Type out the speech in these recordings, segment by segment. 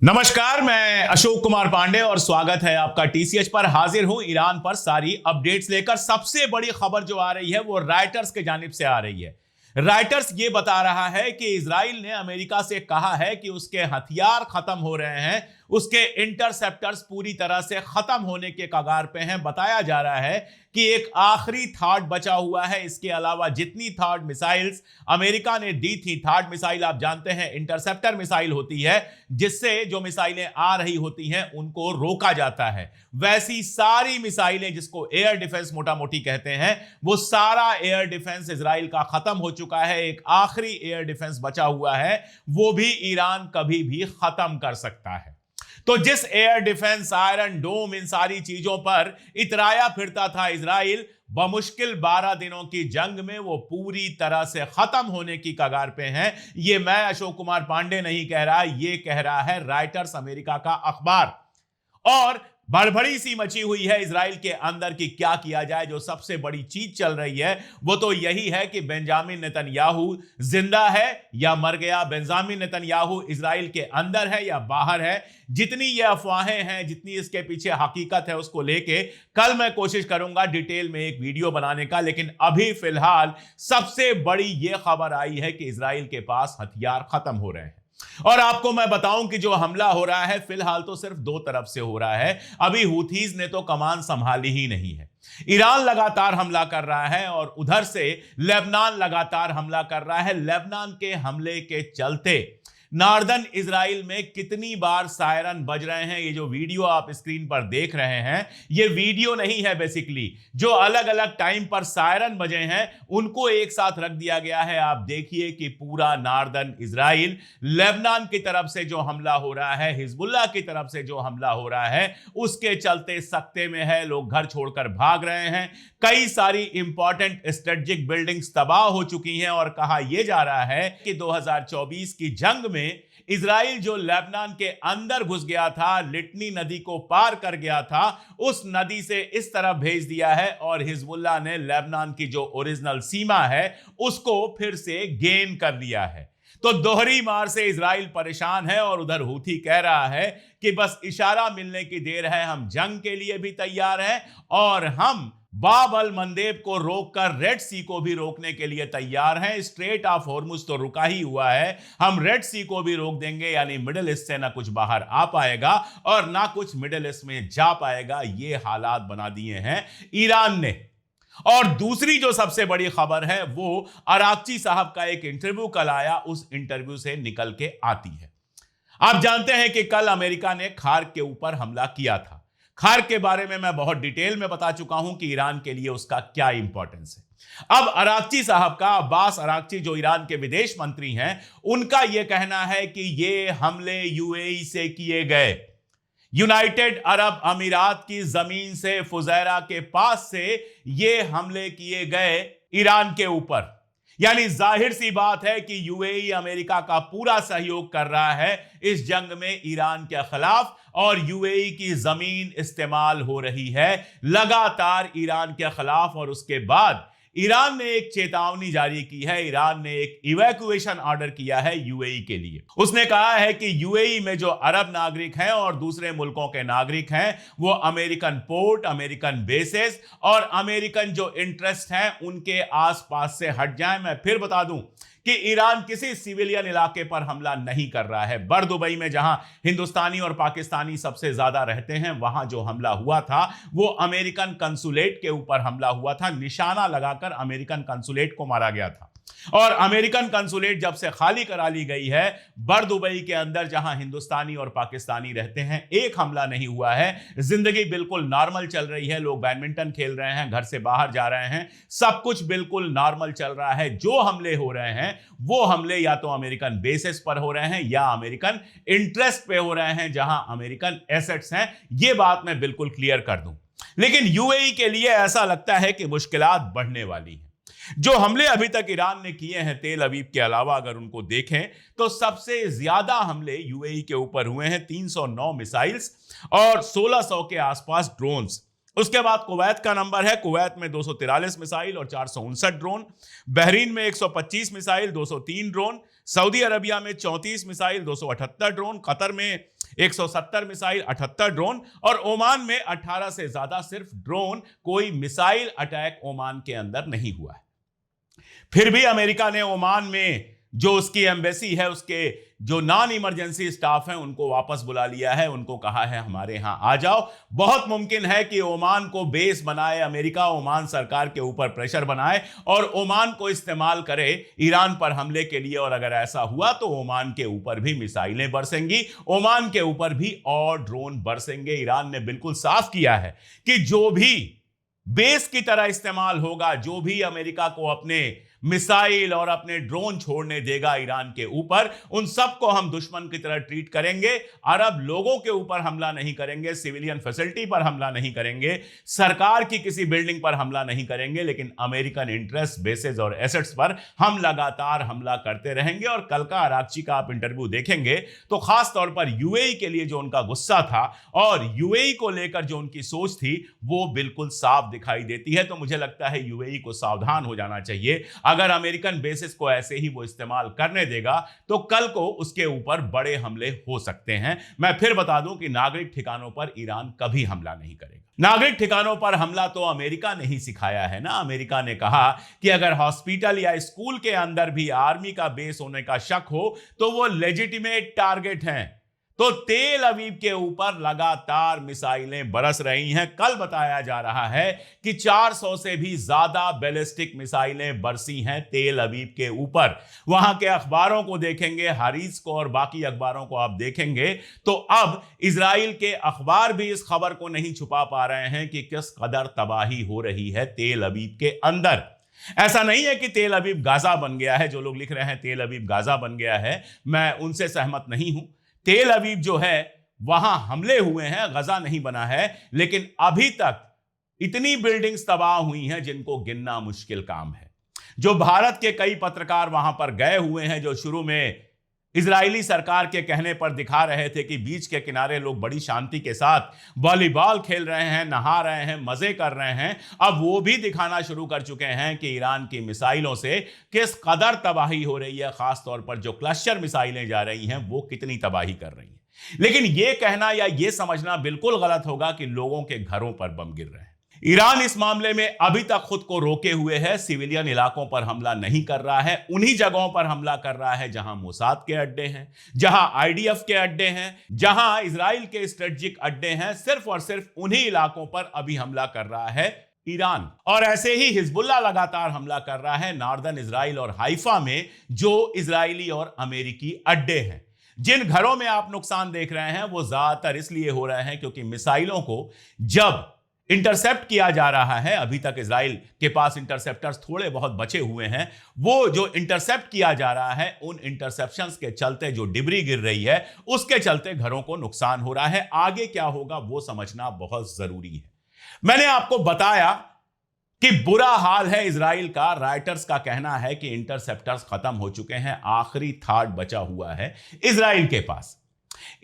नमस्कार, मैं अशोक कुमार पांडे और स्वागत है आपका टीसीएच पर। हाजिर हूं ईरान पर सारी अपडेट्स लेकर। सबसे बड़ी खबर जो आ रही है वो राइटर्स के जानिब से आ रही है। राइटर्स ये बता रहा है कि इजराइल ने अमेरिका से कहा है कि उसके हथियार खत्म हो रहे हैं, उसके इंटरसेप्टर्स पूरी तरह से खत्म होने के कगार पे हैं। बताया जा रहा है कि एक आखिरी थार्ड बचा हुआ है। इसके अलावा जितनी थार्ड मिसाइल्स अमेरिका ने दी थी, थार्ड मिसाइल आप जानते हैं इंटरसेप्टर मिसाइल होती है, जिससे जो मिसाइलें आ रही होती हैं उनको रोका जाता है। वैसी सारी मिसाइलें जिसको एयर डिफेंस मोटा मोटी कहते हैं, वो सारा एयर डिफेंस इजराइल का खत्म हो चुका है। एक आखिरी एयर डिफेंस बचा हुआ है, वो भी ईरान कभी भी खत्म कर सकता है। तो जिस एयर डिफेंस, आयरन डोम, इन सारी चीजों पर इतराया फिरता था इजराइल, बमुश्किल 12 दिनों की जंग में वो पूरी तरह से खत्म होने की कगार पे हैं। ये मैं अशोक कुमार पांडे नहीं कह रहा, ये कह रहा है राइटर्स, अमेरिका का अखबार। और भड़बड़ी सी मची हुई है इजराइल के अंदर कि क्या किया जाए। जो सबसे बड़ी चीज चल रही है वो तो यही है कि बेंजामिन नेतन्याहू जिंदा है या मर गया, बेंजामिन नेतन्याहू इजराइल के अंदर है या बाहर है। जितनी ये अफवाहें हैं, जितनी इसके पीछे हकीकत है, उसको लेके कल मैं कोशिश करूंगा डिटेल में एक वीडियो बनाने का। लेकिन अभी फिलहाल सबसे बड़ी ये खबर आई है कि इजराइल के पास हथियार खत्म हो रहे हैं। और आपको मैं बताऊं कि जो हमला हो रहा है फिलहाल तो सिर्फ दो तरफ से हो रहा है। अभी हूथीज ने तो कमान संभाली ही नहीं है। ईरान लगातार हमला कर रहा है और उधर से लेबनान लगातार हमला कर रहा है। लेबनान के हमले के चलते नॉर्दर्न इजराइल में कितनी बार सायरन बज रहे हैं। ये जो वीडियो आप स्क्रीन पर देख रहे हैं, ये वीडियो नहीं है, बेसिकली जो अलग अलग टाइम पर सायरन बजे हैं उनको एक साथ रख दिया गया है। आप देखिए कि पूरा नॉर्दर्न इजराइल, लेबनान की तरफ से जो हमला हो रहा है, हिजबुल्लाह की तरफ से जो हमला हो रहा है, उसके चलते सख्ते में है। लोग घर छोड़कर भाग रहे हैं। कई सारी इंपॉर्टेंट स्ट्रेटेजिक बिल्डिंग्स तबाह हो चुकी हैं और कहा यह जा रहा है कि 2024 की जंग में इजराइल जो लेबनान के अंदर घुस गया था, लिटनी नदी को पार कर गया था, उस नदी से इस तरफ भेज दिया है और हिजबुल्लाह ने लेबनान की जो ओरिजिनल सीमा है उसको फिर से गेन कर लिया है। तो दोहरी मार से इजराइल परेशान है और उधर हूथी कह रहा है कि बस इशारा मिलने की देर है, हम जंग के लिए भी तैयार हैं और हम बाब अल मंदेब को रोककर रेड सी को भी रोकने के लिए तैयार हैं। स्ट्रेट ऑफ हॉर्मुज तो रुका ही हुआ है, हम रेड सी को भी रोक देंगे। यानी मिडिल ईस्ट से ना कुछ बाहर आ पाएगा और ना कुछ मिडिल ईस्ट में जा पाएगा। ये हालात बना दिए हैं ईरान ने। और दूसरी जो सबसे बड़ी खबर है वो अराक्ची साहब का एक इंटरव्यू कल आया, उस इंटरव्यू से निकल के आती है। आप जानते हैं कि कल अमेरिका ने खार्क के ऊपर हमला किया था। खार्क के बारे में मैं बहुत डिटेल में बता चुका हूं कि ईरान के लिए उसका क्या इंपॉर्टेंस है। अब अराक्ची साहब का, अब्बास अराक्ची जो ईरान के विदेश मंत्री हैं, उनका यह कहना है कि ये हमले यूएई से किए गए, यूनाइटेड अरब अमीरात की जमीन से, फुजैरा के पास से ये हमले किए गए ईरान के ऊपर। यानी जाहिर सी बात है कि यूएई अमेरिका का पूरा सहयोग कर रहा है इस जंग में ईरान के खिलाफ और यूएई की जमीन इस्तेमाल हो रही है लगातार ईरान के खिलाफ। और उसके बाद ईरान ने एक चेतावनी जारी की है, ईरान ने एक इवैक्यूएशन ऑर्डर किया है यूएई के लिए। उसने कहा है कि यूएई में जो अरब नागरिक हैं और दूसरे मुल्कों के नागरिक हैं, वो अमेरिकन पोर्ट, अमेरिकन बेसेस और अमेरिकन जो इंटरेस्ट हैं उनके आसपास से हट जाएं। मैं फिर बता दूं कि ईरान किसी सिविलियन इलाके पर हमला नहीं कर रहा है। बर दुबई में जहां हिंदुस्तानी और पाकिस्तानी सबसे ज्यादा रहते हैं, वहां जो हमला हुआ था वो अमेरिकन कंसुलेट के ऊपर हमला हुआ था। निशाना लगाकर अमेरिकन कंसुलेट को मारा गया था। और अमेरिकन कंसुलेट जब से खाली करा ली गई है, बर दुबई के अंदर जहां हिंदुस्तानी और पाकिस्तानी रहते हैं, एक हमला नहीं हुआ है। जिंदगी बिल्कुल नॉर्मल चल रही है। लोग बैडमिंटन खेल रहे हैं, घर से बाहर जा रहे हैं, सब कुछ बिल्कुल नॉर्मल चल रहा है। जो हमले हो रहे हैं वो हमले या तो अमेरिकन बेसिस पर हो रहे हैं या अमेरिकन इंटरेस्ट पे हो रहे हैं, जहां अमेरिकन एसेट्स हैं। ये बात मैं बिल्कुल क्लियर कर दूं। लेकिन यूएई के लिए ऐसा लगता है कि मुश्किलात बढ़ने वाली हैं। जो हमले अभी तक ईरान ने किए हैं तेल अवीव के अलावा, अगर उनको देखें तो सबसे ज्यादा हमले यूएई के ऊपर हुए हैं। 309 मिसाइल्स और 1600 के आसपास ड्रोन्स। उसके बाद कुवैत का नंबर है, कुवैत में 243 मिसाइल और 459 ड्रोन, बहरीन में 125 मिसाइल 203 ड्रोन, सऊदी अरबिया में 34 मिसाइल 278 ड्रोन, कतर में 170 मिसाइल, 78 ड्रोन, और ओमान में 18 से ज्यादा सिर्फ ड्रोन। कोई मिसाइल अटैक ओमान के अंदर नहीं हुआ है। फिर भी अमेरिका ने ओमान में जो उसकी एम्बेसी है, उसके जो नॉन इमरजेंसी स्टाफ हैं, उनको वापस बुला लिया है। उनको कहा है हमारे यहां आ जाओ। बहुत मुमकिन है कि ओमान को बेस बनाए अमेरिका, ओमान सरकार के ऊपर प्रेशर बनाए और ओमान को इस्तेमाल करे ईरान पर हमले के लिए। और अगर ऐसा हुआ तो ओमान के ऊपर भी मिसाइलें बरसेंगी, ओमान के ऊपर भी और ड्रोन बरसेंगे। ईरान ने बिल्कुल साफ किया है कि जो भी बेस की तरह इस्तेमाल होगा, जो भी अमेरिका को अपने मिसाइल और अपने ड्रोन छोड़ने देगा ईरान के ऊपर, उन सबको हम दुश्मन की तरह ट्रीट करेंगे। अरब लोगों के ऊपर हमला नहीं करेंगे, सिविलियन फैसिलिटी पर हमला नहीं करेंगे, सरकार की किसी बिल्डिंग पर हमला नहीं करेंगे, लेकिन अमेरिकन इंटरेस्ट, बेसेस और एसेट्स पर हम लगातार हमला करते रहेंगे। और कल का आरागची का आप इंटरव्यू देखेंगे तो खास तौर पर यूएई के लिए जो उनका गुस्सा था और यूएई को लेकर जो उनकी सोच थी, वो बिल्कुल साफ दिखाई देती है। तो मुझे लगता है यूएई को सावधान हो जाना चाहिए। अगर अमेरिकन बेसिस को ऐसे ही वो इस्तेमाल करने देगा तो कल को उसके ऊपर बड़े हमले हो सकते हैं। मैं फिर बता दूं कि नागरिक ठिकानों पर ईरान कभी हमला नहीं करेगा। नागरिक ठिकानों पर हमला तो अमेरिका ने ही सिखाया है ना। अमेरिका ने कहा कि अगर हॉस्पिटल या स्कूल के अंदर भी आर्मी का बेस होने का शक हो तो वो लेजिटिमेट टारगेट हैं। तो तेल अवीव के ऊपर लगातार मिसाइलें बरस रही हैं। कल बताया जा रहा है कि 400 से भी ज्यादा बैलिस्टिक मिसाइलें बरसी हैं तेल अवीव के ऊपर। वहां के अखबारों को देखेंगे, हारीज को और बाकी अखबारों को आप देखेंगे तो अब इजराइल के अखबार भी इस खबर को नहीं छुपा पा रहे हैं कि किस कदर तबाही हो रही है तेल अवीव के अंदर। ऐसा नहीं है कि तेल अवीव गाजा बन गया है। जो लोग लिख रहे हैं तेल अवीव गाजा बन गया है, मैं उनसे सहमत नहीं हूं। तेल अवीव जो है वहां हमले हुए हैं, गजा नहीं बना है, लेकिन अभी तक इतनी बिल्डिंग्स तबाह हुई हैं जिनको गिनना मुश्किल काम है। जो भारत के कई पत्रकार वहां पर गए हुए हैं, जो शुरू में इजरायली सरकार के कहने पर दिखा रहे थे कि बीच के किनारे लोग बड़ी शांति के साथ वॉलीबॉल खेल रहे हैं, नहा रहे हैं, मजे कर रहे हैं, अब वो भी दिखाना शुरू कर चुके हैं कि ईरान की मिसाइलों से किस कदर तबाही हो रही है। खास तौर पर जो क्लस्टर मिसाइलें जा रही हैं वो कितनी तबाही कर रही हैं। लेकिन यह कहना या यह समझना बिल्कुल गलत होगा कि लोगों के घरों पर बम गिर रहे हैं। ईरान इस मामले में अभी तक खुद को रोके हुए है। सिविलियन इलाकों पर हमला नहीं कर रहा है, उन्हीं जगहों पर हमला कर रहा है जहां मोसाद के अड्डे हैं, जहां आईडीएफ के अड्डे हैं, जहां इजराइल के स्ट्रेटेजिक अड्डे हैं। सिर्फ और सिर्फ उन्हीं इलाकों पर अभी हमला कर रहा है ईरान। और ऐसे ही हिजबुल्लाह लगातार हमला कर रहा है नॉर्दर्न इजराइल और हाइफा में, जो इजरायली और अमेरिकी अड्डे हैं। जिन घरों में आप नुकसान देख रहे हैं वो ज्यादातर इसलिए हो रहे हैं क्योंकि मिसाइलों को जब इंटरसेप्ट किया जा रहा है, अभी तक इजराइल के पास इंटरसेप्टर्स थोड़े बहुत बचे हुए हैं, वो जो इंटरसेप्ट किया जा रहा है उन इंटरसेप्शंस के चलते जो डिब्री गिर रही है उसके चलते घरों को नुकसान हो रहा है। आगे क्या होगा वो समझना बहुत जरूरी है। मैंने आपको बताया कि बुरा हाल है इजराइल का। राइटर्स का कहना है कि इंटरसेप्टर्स खत्म हो चुके हैं, आखिरी थाट बचा हुआ है इजराइल के पास।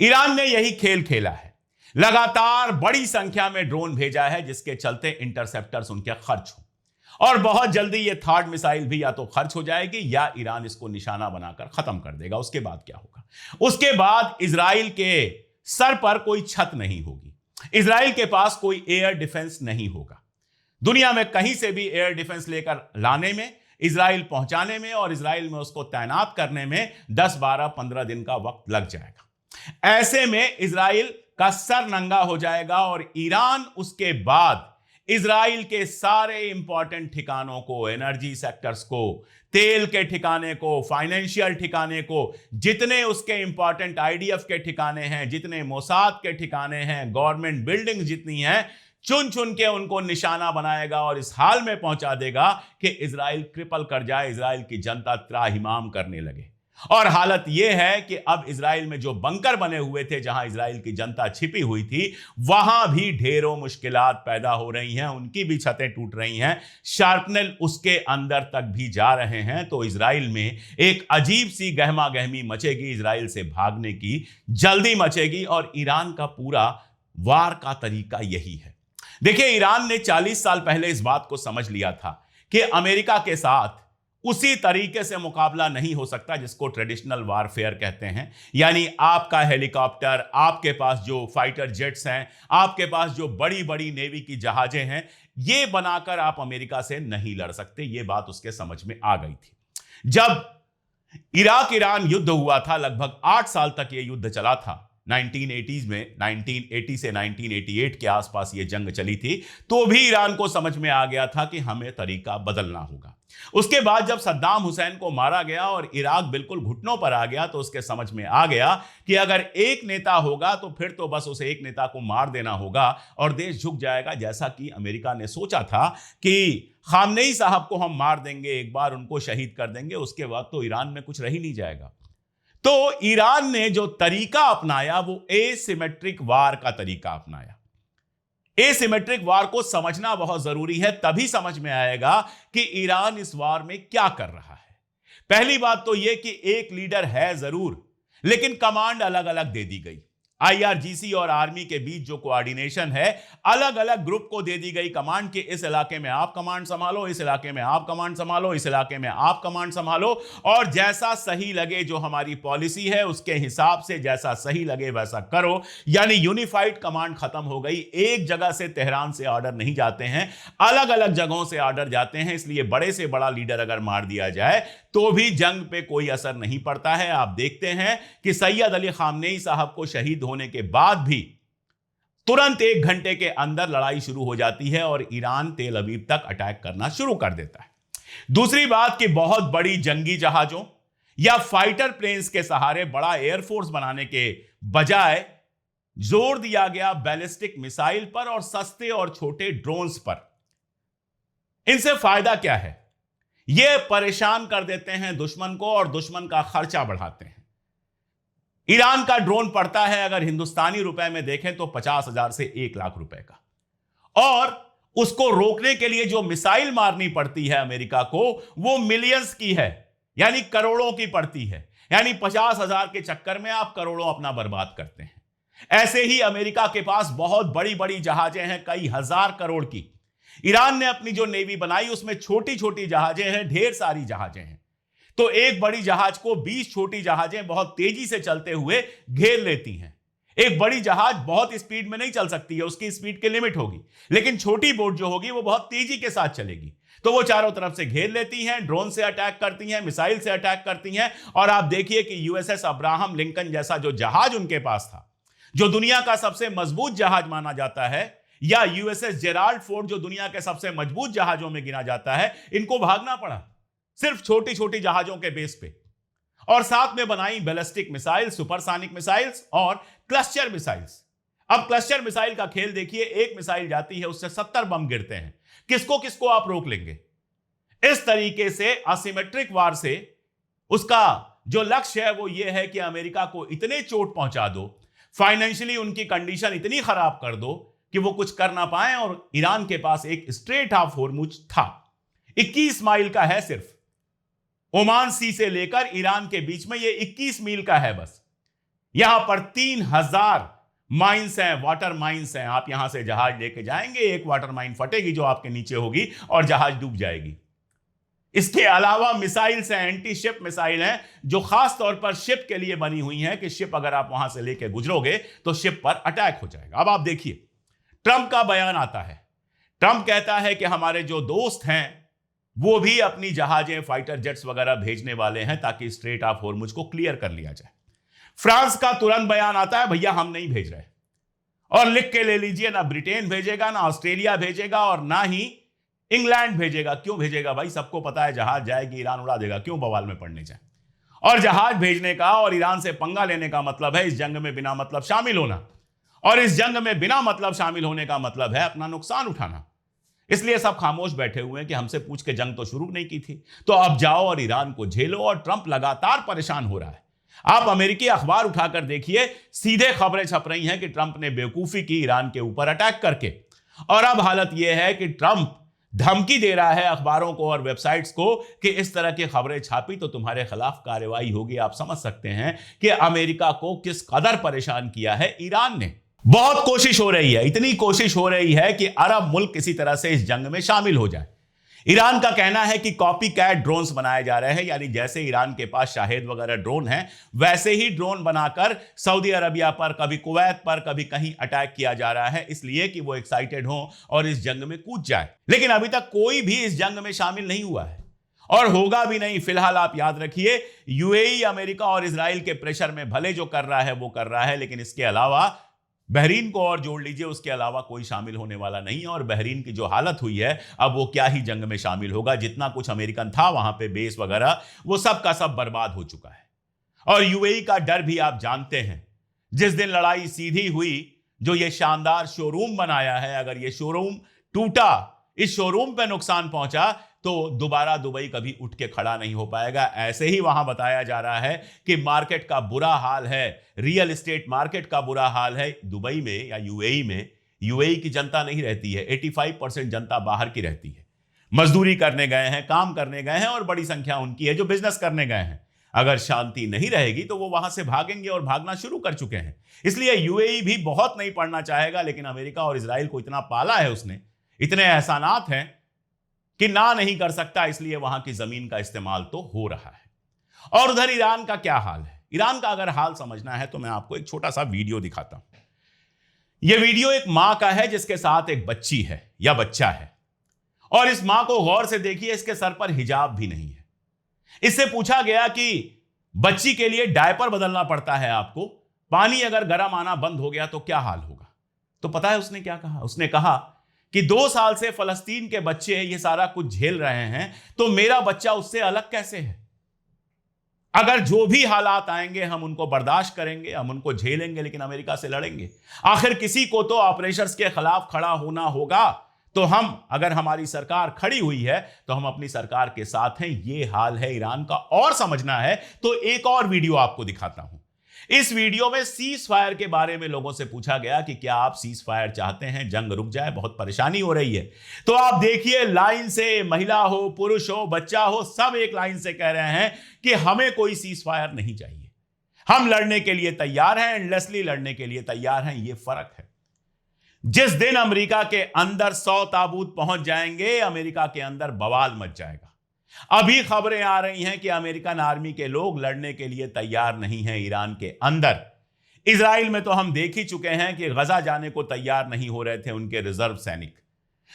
ईरान ने यही खेल खेला है, लगातार बड़ी संख्या में ड्रोन भेजा है जिसके चलते इंटरसेप्टर्स उनके खर्च हो, और बहुत जल्दी ये थर्ड मिसाइल भी या तो खर्च हो जाएगी या ईरान इसको निशाना बनाकर खत्म कर देगा। उसके बाद क्या होगा? उसके बाद इजराइल के सर पर कोई छत नहीं होगी, इजराइल के पास कोई एयर डिफेंस नहीं होगा। दुनिया में कहीं से भी एयर डिफेंस लेकर लाने में, इजराइल पहुंचाने में और इजराइल में उसको तैनात करने में 10, 12, 15 दिन का वक्त लग जाएगा। ऐसे में इजराइल का सर नंगा हो जाएगा और ईरान उसके बाद इजराइल के सारे इंपॉर्टेंट ठिकानों को, एनर्जी सेक्टर्स को, तेल के ठिकाने को, फाइनेंशियल ठिकाने को, जितने उसके इंपॉर्टेंट आईडीएफ के ठिकाने हैं, जितने मोसाद के ठिकाने हैं, गवर्नमेंट बिल्डिंग जितनी हैं, चुन चुन के उनको निशाना बनाएगा और इस हाल में पहुंचा देगा कि इजराइल क्रिपल कर जाए, इजराइल की जनता त्राहिमाम करने लगे। और हालत यह है कि अब इजराइल में जो बंकर बने हुए थे, जहां इजराइल की जनता छिपी हुई थी, वहां भी ढेरों मुश्किलात पैदा हो रही हैं, उनकी भी छतें टूट रही हैं, शार्पनेल उसके अंदर तक भी जा रहे हैं। तो इजराइल में एक अजीब सी गहमा गहमी मचेगी, इजराइल से भागने की जल्दी मचेगी। और ईरान का पूरा वार का तरीका यही है। देखिए, ईरान ने 40 साल पहले इस बात को समझ लिया था कि अमेरिका के साथ उसी तरीके से मुकाबला नहीं हो सकता जिसको ट्रेडिशनल वारफेयर कहते हैं। यानी आपका हेलीकॉप्टर, आपके पास जो फाइटर जेट्स हैं, आपके पास जो बड़ी बड़ी नेवी की जहाजें हैं, ये बनाकर आप अमेरिका से नहीं लड़ सकते। ये बात उसके समझ में आ गई थी। जब इराक ईरान युद्ध हुआ था, लगभग 8 साल तक यह युद्ध चला था। 1980s में 1980 से 1988 के आसपास ये जंग चली थी, तो भी ईरान को समझ में आ गया था कि हमें तरीका बदलना होगा। उसके बाद जब सद्दाम हुसैन को मारा गया और इराक बिल्कुल घुटनों पर आ गया, तो उसके समझ में आ गया कि अगर एक नेता होगा तो फिर तो बस उसे एक नेता को मार देना होगा और देश झुक जाएगा। जैसा कि अमेरिका ने सोचा था कि खामनेई साहब को हम मार देंगे, एक बार उनको शहीद कर देंगे, उसके बाद तो ईरान में कुछ रह ही नहीं जाएगा। तो ईरान ने जो तरीका अपनाया वो एसिमेट्रिक वार का तरीका अपनाया। एसिमेट्रिक वार को समझना बहुत जरूरी है, तभी समझ में आएगा कि ईरान इस वार में क्या कर रहा है। पहली बात तो यह कि एक लीडर है जरूर, लेकिन कमांड अलग अलग दे दी गई। आईआरजीसी और आर्मी के बीच जो कोऑर्डिनेशन है, अलग अलग ग्रुप को दे दी गई कमांड कि इस इलाके में आप कमांड संभालो, इस इलाके में आप कमांड संभालो, इस इलाके में आप कमांड संभालो, और जैसा सही लगे, जो हमारी पॉलिसी है उसके हिसाब से जैसा सही लगे वैसा करो। यानी यूनिफाइड कमांड खत्म हो गई। एक जगह से तेहरान से ऑर्डर नहीं जाते हैं, अलग अलग जगहों से ऑर्डर जाते हैं। इसलिए बड़े से बड़ा लीडर अगर मार दिया जाए तो भी जंग पे कोई असर नहीं पड़ता है। आप देखते हैं कि सैयद अली खामनेई साहब को शहीद होने के बाद भी तुरंत 1 घंटे के अंदर लड़ाई शुरू हो जाती है और ईरान तेल अवीव तक अटैक करना शुरू कर देता है। दूसरी बात कि बहुत बड़ी जंगी जहाजों या फाइटर प्लेन्स के सहारे बड़ा एयरफोर्स बनाने के बजाय जोर दिया गया बैलिस्टिक मिसाइल पर और सस्ते और छोटे ड्रोन्स पर। इनसे फायदा क्या है? ये परेशान कर देते हैं दुश्मन को और दुश्मन का खर्चा बढ़ाते हैं। ईरान का ड्रोन पड़ता है, अगर हिंदुस्तानी रुपए में देखें तो 50,000 से 1 लाख रुपए का, और उसको रोकने के लिए जो मिसाइल मारनी पड़ती है अमेरिका को, वो मिलियंस की है, यानी करोड़ों की पड़ती है। यानी 50,000 के चक्कर में आप करोड़ों अपना बर्बाद करते हैं। ऐसे ही अमेरिका के पास बहुत बड़ी बड़ी जहाजें हैं, कई हजार करोड़ की। ईरान ने अपनी जो नेवी बनाई उसमें छोटी छोटी जहाजें हैं, ढेर सारी जहाजें हैं। तो एक बड़ी जहाज को 20 छोटी जहाजें बहुत तेजी से चलते हुए घेर लेती हैं। एक बड़ी जहाज बहुत स्पीड में नहीं चल सकती है, उसकी स्पीड की लिमिट होगी, लेकिन छोटी बोट जो होगी वो बहुत तेजी के साथ चलेगी। तो वो चारों तरफ से घेर लेती हैं, ड्रोन से अटैक करती हैं, मिसाइल से अटैक करती हैं। और आप देखिए कि यूएसएस अब्राहम लिंकन जैसा जो जहाज उनके पास था, जो दुनिया का सबसे मजबूत जहाज माना जाता है, या यूएसएस जेराल्ड फोर्ड जो दुनिया के सबसे मजबूत जहाजों में गिना जाता है, इनको भागना पड़ा सिर्फ छोटी छोटी जहाजों के बेस पे। और साथ में बनाई बैलिस्टिक मिसाइल, सुपरसोनिक मिसाइल्स और क्लस्टर मिसाइल्स। अब क्लस्टर मिसाइल का खेल देखिए, एक मिसाइल जाती है उससे 70 बम गिरते हैं। किसको किसको आप रोक लेंगे? इस तरीके से असिमेट्रिक वार से उसका जो लक्ष्य है वो ये है कि अमेरिका को इतने चोट पहुंचा दो, फाइनेंशियली उनकी कंडीशन इतनी खराब कर दो कि वो कुछ कर ना पाए। और ईरान के पास एक स्ट्रेट ऑफ होर्मुज था, 21 माइल का है सिर्फ। ओमान सी से लेकर ईरान के बीच में ये 21 मील का है बस। यहां पर 3000 माइंस हैं, वाटर माइंस हैं। आप यहां से जहाज लेके जाएंगे, एक वाटर माइन फटेगी जो आपके नीचे होगी और जहाज डूब जाएगी। इसके अलावा मिसाइल्स हैं, एंटी शिप मिसाइल हैं, जो खास तौर पर शिप के लिए बनी हुई हैं कि शिप अगर आप वहां से लेके गुजरोगे तो शिप पर अटैक हो जाएगा। अब आप देखिए, ट्रंप का बयान आता है। ट्रंप कहता है कि हमारे जो दोस्त हैं वो भी अपनी जहाजें, फाइटर जेट्स वगैरह भेजने वाले हैं ताकि स्ट्रेट ऑफ होर्मुज को क्लियर कर लिया जाए। फ्रांस का तुरंत बयान आता है, भैया हम नहीं भेज रहे। और लिख के ले लीजिए, ना ब्रिटेन भेजेगा, ना ऑस्ट्रेलिया भेजेगा, और ना ही इंग्लैंड भेजेगा। क्यों भेजेगा भाई? सबको पता है जहाज जाएगी, ईरान उड़ा देगा, क्यों बवाल में पड़ने जाए। और जहाज भेजने का और ईरान से पंगा लेने का मतलब है इस जंग में बिना मतलब शामिल होना, और इस जंग में बिना मतलब शामिल होने का मतलब है अपना नुकसान उठाना। इसलिए सब खामोश बैठे हुए हैं कि हमसे पूछ के जंग तो शुरू नहीं की थी, तो अब जाओ और ईरान को झेलो। और ट्रंप लगातार परेशान हो रहा है। आप अमेरिकी अखबार उठाकर देखिए, सीधे खबरें छप रही हैं कि ट्रंप ने बेवकूफी की ईरान के ऊपर अटैक करके। और अब हालत यह है कि ट्रंप धमकी दे रहा है अखबारों को और वेबसाइट्स को कि इस तरह की खबरें छापी तो तुम्हारे खिलाफ कार्रवाई होगी। आप समझ सकते हैं कि अमेरिका को किस कदर परेशान किया है ईरान ने। बहुत कोशिश हो रही है, इतनी कोशिश हो रही है कि अरब मुल्क किसी तरह से इस जंग में शामिल हो जाए। ईरान का कहना है कि कॉपी कैट ड्रोन्स बनाए जा रहे हैं, यानी जैसे ईरान के पास शाहेद वगैरह ड्रोन हैं, वैसे ही ड्रोन बनाकर सऊदी अरबिया पर, कभी कुवैत पर, कभी कहीं अटैक किया जा रहा है, इसलिए कि वो एक्साइटेड हो और इस जंग में कूद जाए। लेकिन अभी तक कोई भी इस जंग में शामिल नहीं हुआ है और होगा भी नहीं। फिलहाल आप याद रखिए, यूएई अमेरिका और इजराइल के प्रेशर में भले जो कर रहा है वो कर रहा है, लेकिन इसके अलावा बहरीन को और जोड़ लीजिए, उसके अलावा कोई शामिल होने वाला नहीं है। और बहरीन की जो हालत हुई है, अब वो क्या ही जंग में शामिल होगा। जितना कुछ अमेरिकन था वहां पे बेस वगैरह, वो सब का सब बर्बाद हो चुका है। और यूएई का डर भी आप जानते हैं। जिस दिन लड़ाई सीधी हुई, जो ये शानदार शोरूम बनाया है, अगर ये शोरूम टूटा, इस शोरूम पे नुकसान पहुंचा, तो दोबारा दुबई कभी उठ के खड़ा नहीं हो पाएगा। ऐसे ही वहां बताया जा रहा है कि मार्केट का बुरा हाल है, रियल एस्टेट मार्केट का बुरा हाल है दुबई में या यूएई में। यूएई की जनता नहीं रहती है, 85% जनता बाहर की रहती है। मजदूरी करने गए हैं, काम करने गए हैं, और बड़ी संख्या उनकी है जो बिजनेस करने गए हैं। अगर शांति नहीं रहेगी तो वो वहां से भागेंगे और भागना शुरू कर चुके हैं। इसलिए यूएई भी बहुत नहीं पड़ना चाहेगा, लेकिन अमेरिका और इजराइल को इतना पाला है उसने, इतने एहसानात हैं कि ना नहीं कर सकता, इसलिए वहां की जमीन का इस्तेमाल तो हो रहा है। और उधर ईरान का क्या हाल है? ईरान का अगर हाल समझना है तो मैं आपको एक छोटा सा वीडियो दिखाता हूं। यह वीडियो एक मां का है जिसके साथ एक बच्ची है या बच्चा है, और इस मां को गौर से देखिए, इसके सर पर हिजाब भी नहीं है। इससे पूछा गया कि बच्ची के लिए डायपर बदलना पड़ता है आपको, पानी अगर गर्म आना बंद हो गया तो क्या हाल होगा? तो पता है उसने क्या कहा? उसने कहा कि 2 साल से फलस्तीन के बच्चे ये सारा कुछ झेल रहे हैं, तो मेरा बच्चा उससे अलग कैसे है? अगर जो भी हालात आएंगे हम उनको बर्दाश्त करेंगे, हम उनको झेलेंगे, लेकिन अमेरिका से लड़ेंगे। आखिर किसी को तो ऑपरेशंस के खिलाफ खड़ा होना होगा। तो हम, अगर हमारी सरकार खड़ी हुई है तो हम अपनी सरकार के साथ हैं। ये हाल है ईरान का। और समझना है तो एक और वीडियो आपको दिखाता हूं। इस वीडियो में सीज फायर के बारे में लोगों से पूछा गया कि क्या आप सीज फायर चाहते हैं, जंग रुक जाए, बहुत परेशानी हो रही है। तो आप देखिए, लाइन से महिला हो, पुरुष हो, बच्चा हो, सब एक लाइन से कह रहे हैं कि हमें कोई सीज फायर नहीं चाहिए, हम लड़ने के लिए तैयार हैं, एंडलेसली लड़ने के लिए तैयार हैं। यह फर्क है। जिस दिन अमेरिका के अंदर 100 ताबूत पहुंच जाएंगे, अमेरिका के अंदर बवाल मच जाएगा। अभी खबरें आ रही हैं कि अमेरिकन आर्मी के लोग लड़ने के लिए तैयार नहीं हैं ईरान के अंदर। इजराइल में तो हम देख ही चुके हैं कि गजा जाने को तैयार नहीं हो रहे थे उनके रिजर्व सैनिक।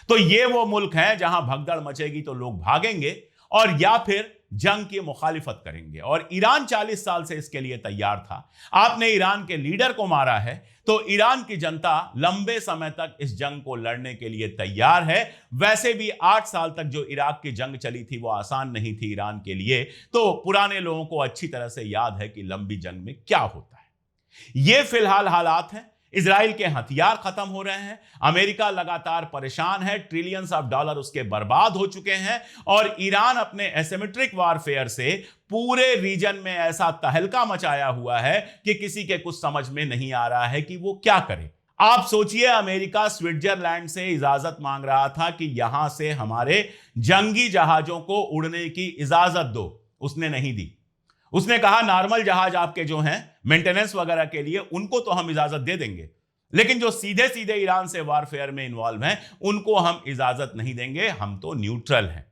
तो ये वो मुल्क है जहां भगदड़ मचेगी तो लोग भागेंगे और या फिर जंग की मुखालिफत करेंगे। और ईरान 40 साल से इसके लिए तैयार था। आपने ईरान के लीडर को मारा है, तो ईरान की जनता लंबे समय तक इस जंग को लड़ने के लिए तैयार है। वैसे भी 8 साल तक जो इराक की जंग चली थी वो आसान नहीं थी ईरान के लिए। तो पुराने लोगों को अच्छी तरह से याद है कि लंबी जंग में क्या होता है। ये फिलहाल हालात हैं। इजराइल के हथियार खत्म हो रहे हैं, अमेरिका लगातार परेशान है, ट्रिलियंस ऑफ डॉलर उसके बर्बाद हो चुके हैं, और ईरान अपने एसिमेट्रिक वारफेयर से पूरे रीजन में ऐसा तहलका मचाया हुआ है कि किसी के कुछ समझ में नहीं आ रहा है कि वो क्या करे। आप सोचिए, अमेरिका स्विट्जरलैंड से इजाजत मांग रहा था कि यहां से हमारे जंगी जहाजों को उड़ने की इजाजत दो, उसने नहीं दी। उसने कहा नॉर्मल जहाज आपके जो हैं मेंटेनेंस वगैरह के लिए, उनको तो हम इजाजत दे देंगे, लेकिन जो सीधे सीधे ईरान से वारफेयर में इन्वॉल्व हैं उनको हम इजाजत नहीं देंगे, हम तो न्यूट्रल हैं।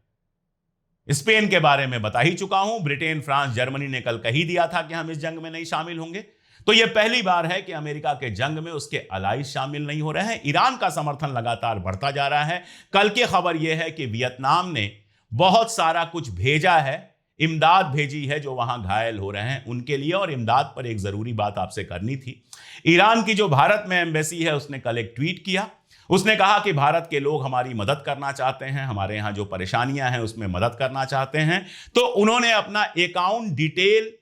स्पेन के बारे में बता ही चुका हूं, ब्रिटेन, फ्रांस, जर्मनी ने कल कह ही दिया था कि हम इस जंग में नहीं शामिल होंगे। तो यह पहली बार है कि अमेरिका के जंग में उसके अलाइज शामिल नहीं हो रहे हैं। ईरान का समर्थन लगातार बढ़ता जा रहा है। कल की खबर यह है कि वियतनाम ने बहुत सारा कुछ भेजा है, इमदाद भेजी है जो वहां घायल हो रहे हैं उनके लिए। और इमदाद पर एक जरूरी बात आपसे करनी थी। ईरान की जो भारत में एम्बेसी है उसने कल एक ट्वीट किया। उसने कहा कि भारत के लोग हमारी मदद करना चाहते हैं, हमारे यहां जो परेशानियां हैं उसमें मदद करना चाहते हैं। तो उन्होंने अपना अकाउंट डिटेल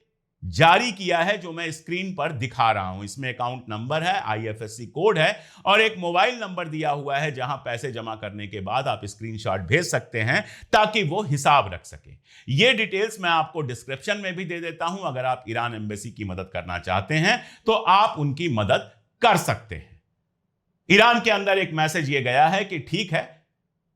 जारी किया है जो मैं स्क्रीन पर दिखा रहा हूं। इसमें अकाउंट नंबर है, आईएफएससी कोड है और एक मोबाइल नंबर दिया हुआ है जहां पैसे जमा करने के बाद आप स्क्रीनशॉट भेज सकते हैं ताकि वो हिसाब रख सके। ये डिटेल्स मैं आपको डिस्क्रिप्शन में भी दे देता हूं। अगर आप ईरान एम्बेसी की मदद करना चाहते हैं तो आप उनकी मदद कर सकते हैं। ईरान के अंदर एक मैसेज ये गया है कि ठीक है,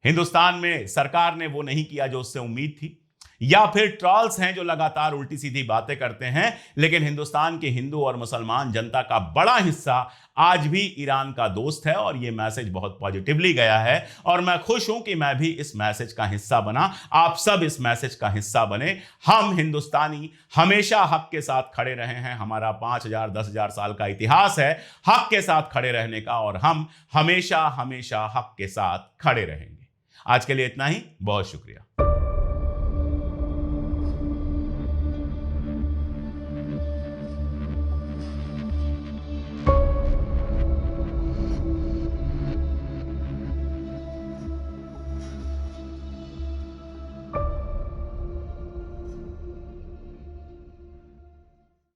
हिंदुस्तान में सरकार ने वो नहीं किया जो उससे उम्मीद थी। या फिर ट्रॉल्स हैं जो लगातार उल्टी सीधी बातें करते हैं, लेकिन हिंदुस्तान के हिंदू और मुसलमान जनता का बड़ा हिस्सा आज भी ईरान का दोस्त है और यह मैसेज बहुत पॉजिटिवली गया है और मैं खुश हूं कि मैं भी इस मैसेज का हिस्सा बना। आप सब इस मैसेज का हिस्सा बने। हम हिंदुस्तानी हमेशा हक के साथ खड़े रहे हैं। हमारा 5,000 10,000 साल का इतिहास है हक के साथ खड़े रहने का और हम हमेशा हमेशा हक के साथ खड़े रहेंगे। आज के लिए इतना ही। बहुत शुक्रिया।